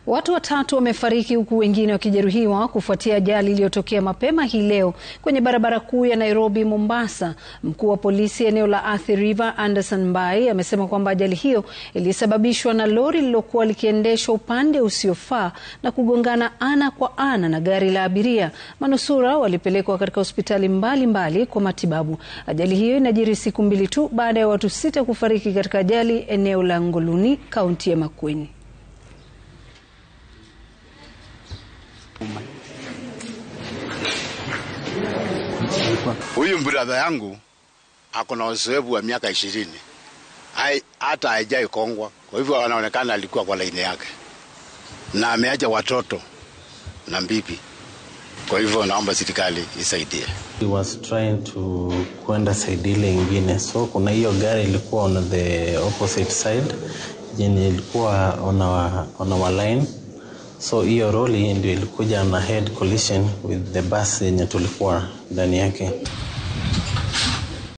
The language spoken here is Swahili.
Watu watatu wamefariki huku wengine wakijeruhiwa kufuatia ajali iliyotokea mapema hii leo kwenye barabara kuu ya Nairobi Mombasa. Mkuu wa polisi eneo la Athi River, Anderson Mbai, amesema kwamba ajali hiyo ilisababishwa na lori lililokuwa likiendeshwa upande usiofaa na kugongana ana kwa ana na gari la abiria. Manusura walipelekwa katika hospitali mbalimbali kwa matibabu. Ajali hiyo inajiri siku mbili tu baada ya watu 6 kufariki katika ajali eneo la Ngoluni, kaunti ya Makueni. Huyu brother yangu ako na uzoefu wa miaka 20. Hata haijai kongwa. Kwa hivyo anaonekana alikuwa kwa laini yake. Na ameacha watoto na bibi. Kwa hivyo naomba serikali isaidie. He was trying to kwenda side ile ingine. So kuna hiyo gari ilikuwa on the opposite side. Yenye ilikuwa on our line. So hiyo roli ndio ilikuja na head collision with the bus yenye tulikuwa ndani yake.